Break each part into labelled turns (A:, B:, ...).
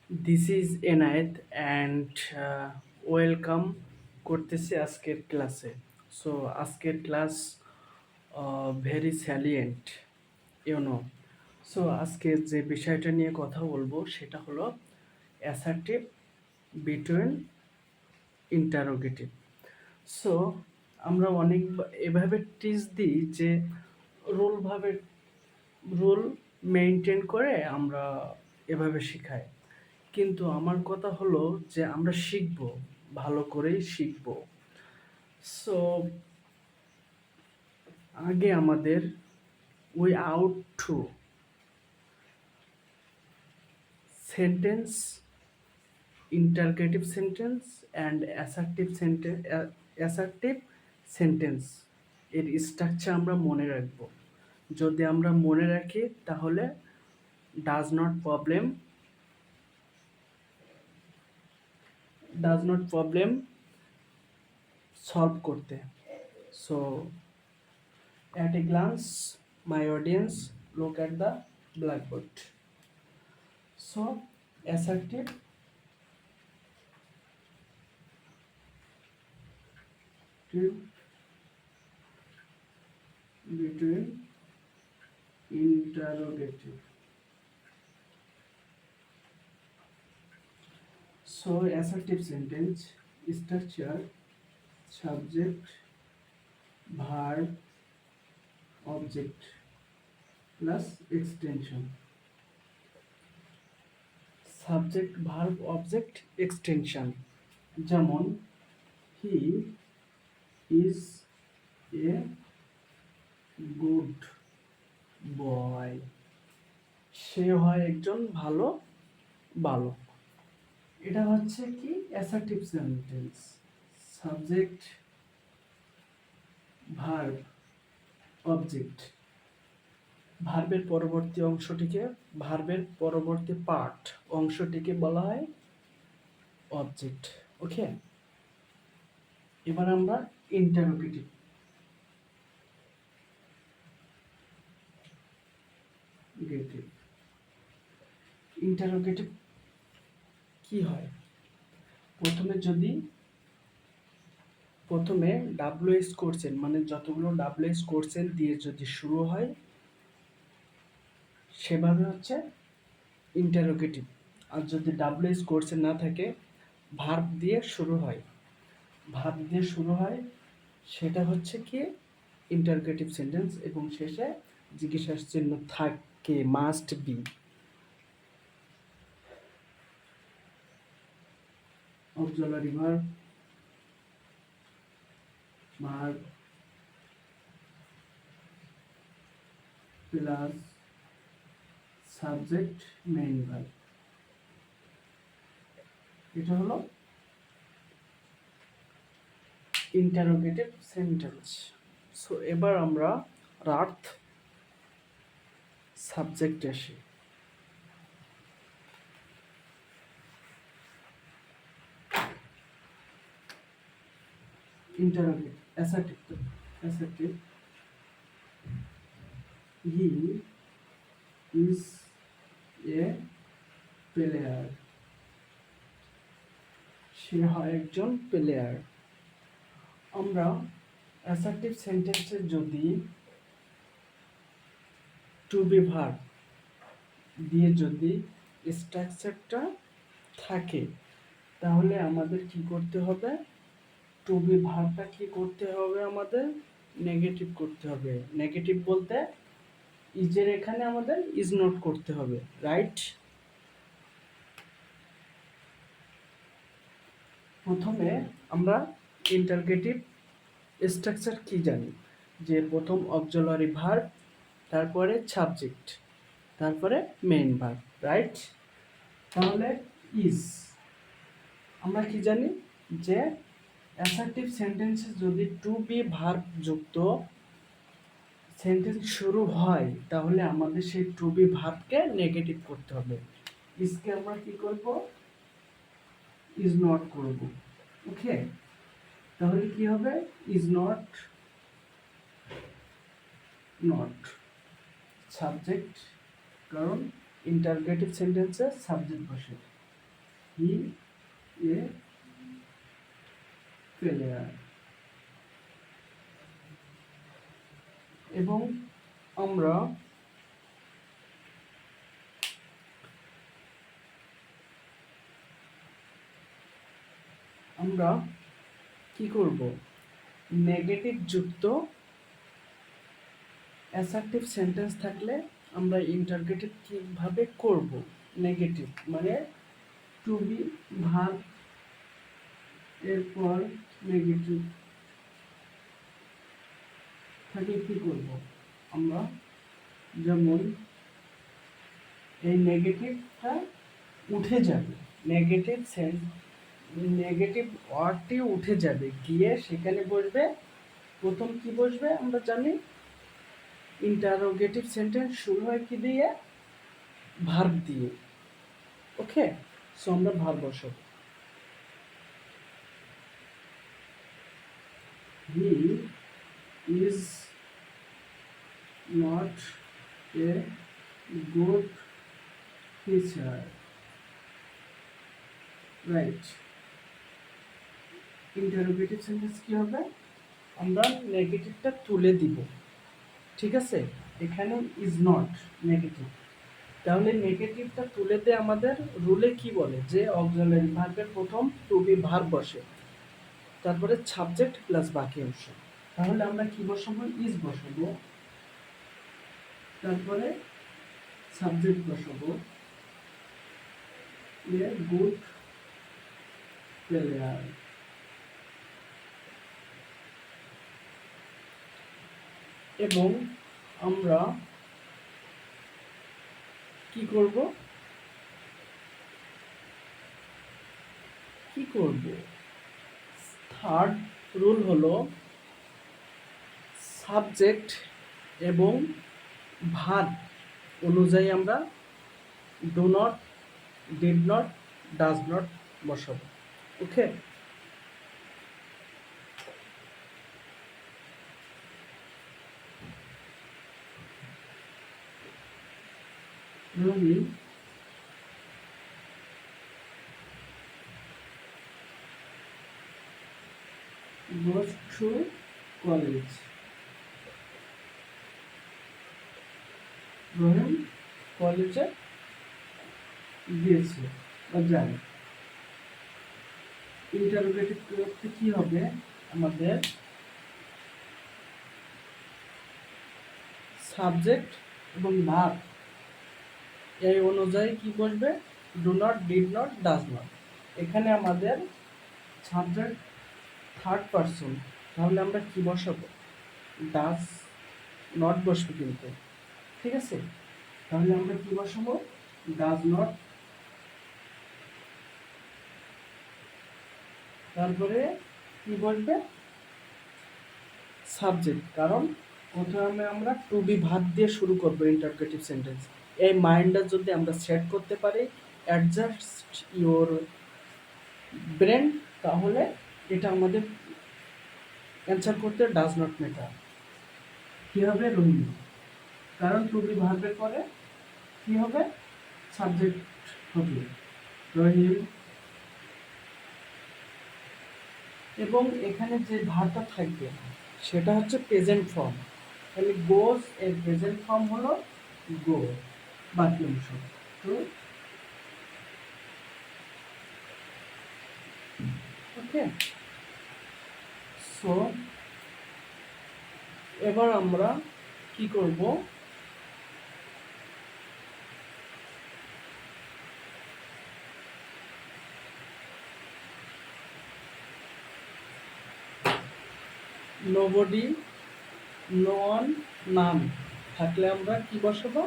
A: This is Enayet and welcome করতেছি আজকের ক্লাসে। সো আজকের class very salient you know. So আজকে যে বিষয়টা নিয়ে কথা বলবো সেটা হলো অ্যাসার্টিভ বিটুইন ইন্টারোগেটিভ। সো আমরা অনেক এভাবে টিচ দিই যে রুলভাবে রুল মেনটেন করে আমরা এভাবে শেখাই, কিন্তু আমার কথা হলো যে আমরা শিখব, ভালো করেই শিখব। সো আগে আমাদের we out to sentence, interrogative sentence and assertive sentence এর স্ট্রাকচার আমরা মনে রাখব। যদি আমরা মনে রাখি তাহলে ডাজ নট প্রবলেম সলভ করতে। So at a glance, my audience, look at the blackboard. So, assertive between interrogative. So, assertive sentence structure subject, verb, object plus extension. Subject verb object extension, যেমন হি is a good boy, সে হয় একজন ভালো বালক। এটা হচ্ছে কি assertive sentence. Subject verb object, ভার্বের পরবর্তী পার্ট অংশটিকে বলা হয় অবজেক্ট। ওকে, এবার আমরা ইন্টারোগেটিভ ইন্টারোগেটিভ কি হয়? প্রথমে ডাব্লিউএস কোশ্চেন, মানে যতগুলো ডাব্লিউএস কোশ্চেন দিয়ে যদি শুরু হয় সেভাবে হচ্ছে ইন্টারোগেটিভ। আর যদি ডাব্লিউএস কোশ্চেন না থাকে, ভার্ব দিয়ে শুরু হয় সেটা হচ্ছে কি ইন্টারোগেটিভ সেন্টেন্স, এবং শেষে জিজ্ঞাসার চিহ্ন থাকে, must be. Auxiliary verb plus subject main verb, এটা হলো ইন্টারোগেটিভ সেন্টেন্স। সো এবার আমরা রার্থ সাবজেক্ট আসি। Interrogative assertive he is a player, সে হয় একজন প্লেয়ার। আমরা অ্যাসার্টিভ সেন্টেন্সে যদি টু বি ভার্ব দিয়ে যদি স্ট্রাকচারটা থাকে, তাহলে আমাদের কি করতে হবে? টু বি ভার্বটা কি করতে হবে? আমাদের নেগেটিভ করতে হবে। নেগেটিভ বলতে ইজের এখানে আমাদের ইজ নট করতে হবে, রাইট? প্রথমে আমরা ইন্টারগেটিভ স্ট্রাকচার কি জানি, যে প্রথম অক্সিলারি ভার্ব, তারপরে সাবজেক্ট, তারপরে মেইন ভার্ব, রাইট? তাহলে ইজ আমরা কি জানি, যে অ্যাসার্টিভ সেন্টেন্সে যদি টু বি ভার্ব যুক্ত সেন্টেন্স শুরু হয়, তাহলে আমাদের সেই টু বি ভার্বকে নেগেটিভ করতে হবে। ইজকে আমরা কি করব? ইজ নট করব। ওকে, তাহলে কি হবে? ইজ নট সাবজেক্ট, কারণ ইন্টারগেটিভ সেন্টেন্সে সাবজেক্ট বসে। হি এ ফেলিয়ার। এবং আমরা কি করব, নেগেটিভ যুক্ত অ্যাসার্টিভ সেন্টেন্স থাকলে আমরা ইন্টারগেটিভ কিভাবে করব। নেগেটিভ মানে টু বি ভার্ব এরপর নেগেটিভ থাকলে কি করব আমরা, যেমন এই নেগেটিভটা উঠে যাবে, নেগেটিভ ওয়ার্ডটি উঠে যাবে, গিয়ে সেখানে বসবে, প্রথম কি বসবে আমরা জানি, ইন্টারোগেটিভ সেন্টেন্স শুরু হয় কি দিয়ে, ভার্ব দিয়ে। ওকে, সো আমরা ভার্ব বসাবো। He is not a good teacher, right. Interrogative sentence কি হবে, আমরা নেগেটিভটা তুলে দিব, ঠিক আছে, এখানে ইজ নট নেগেটিভ, তাহলে নেগেটিভটা তুলে দিয়ে আমাদের রুলে কি বলে যে অক্সিলারি ভার্বের প্রথম টু বি ভার্ব বসে, তারপরে সাবজেক্ট প্লাস বাকি অংশ। তাহলে আমরা কি বসাবো, ইজ বসাবো, তারপরে সাবজেক্ট বসাবো, এ গুড প্লেয়ার। এবং আমরা কি করব, থার্ড রুল হলো সাবজেক্ট এবং ভার্ব অনুযায়ী আমরা do not, did not, does not বসাবো। ওকে, রহিম goes to college, রহিম কলেজে গিয়েছে বা যায়। ইন্টারোগেটিভ করতে কি হবে আমাদের, সাবজেক্ট এবং ভার্ব এই অনুযায়ী কি বসবে, do not, did not, does not. এখানে আমাদের সাবজেক্ট থার্ড পারসন, তাহলে আমরা কি বসাবো, ডাজ নট বসবে কিন্তু, ঠিক আছে, তাহলে আমরা কি বসাবো, ডাজ নট, তারপরে কি বসবে, সাবজেক্ট, কারণ প্রথমে আমরা টু বি ভার্ব দিয়ে শুরু করবো ইন্টারোগেটিভ সেন্টেন্স। এই মাইন্ডটা যদি আমরা সেট করতে পারি, অ্যাডজাস্ট ইওর ব্রেন, তাহলে এটা আমাদের অ্যান্সার করতে ডাজ নট ম্যাটার। কি হবে, রহিম, কারণ টু বি ভার্বের পরে কি হবে, সাবজেক্ট হবে রহিম। এবং এখানে যে ভার্বটা থাকবে সেটা হচ্ছে প্রেজেন্ট ফর্ম, তাহলে গোজ এর প্রেজেন্ট ফর্ম হলো গো, বাকি অংশ তো। ওকে, সো এবার আমরা কি করব, নোবডি, নো ওয়ান, নাম থাকলে আমরা কি বসাবো,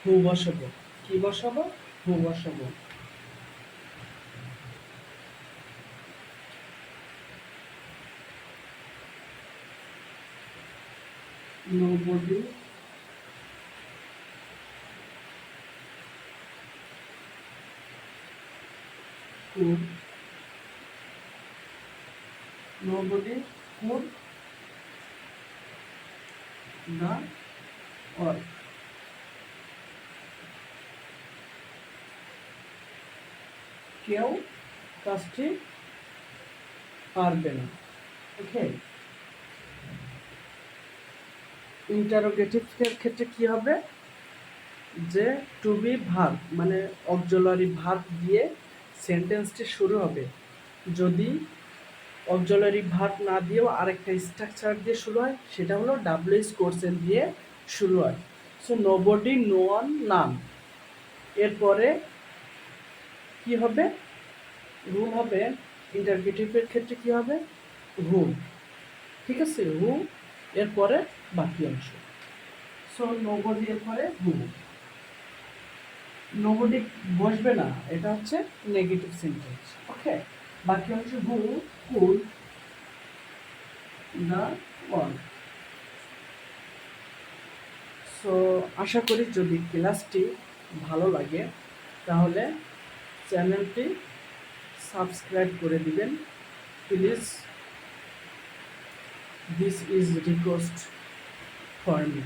A: হু বসাবো, কি বসাবো, হু বসাবো। Nobody, could, nobody could the work. কেউ কাজটি পারবে না। ওকে, ইন্টারোগেটিভের ক্ষেত্রে কি হবে, যে টু বি ভার্ব মানে অক্সিলারি ভার্ব দিয়ে সেন্টেন্সটি শুরু হবে। যদি অক্সিলারি ভার্ব না দিয়েও আরেকটা স্ট্রাকচার দিয়ে শুরু হয়, সেটা হলো ডাব্লিউএস কোর্সেন দিয়ে শুরু হয়। সো নোবডি, নো ওয়ান, নান। এরপরে কি হবে, হু হবে। ইন্টারগেটিভের ক্ষেত্রে কি হবে, হু। ঠিক আছে, হু এরপরে বাকি অংশ। সো নোবডি এর পরে হু, নোবডি বসবে না, এটা হচ্ছে নেগেটিভ সেন্টেন্স। ওকে, বাকি অংশ হু, কুড, দ্য ওয়ান। সো আশা করি যদি ক্লাসটি ভালো লাগে তাহলে চ্যানেলটি সাবস্ক্রাইব করে দিবেন please. This is request for me.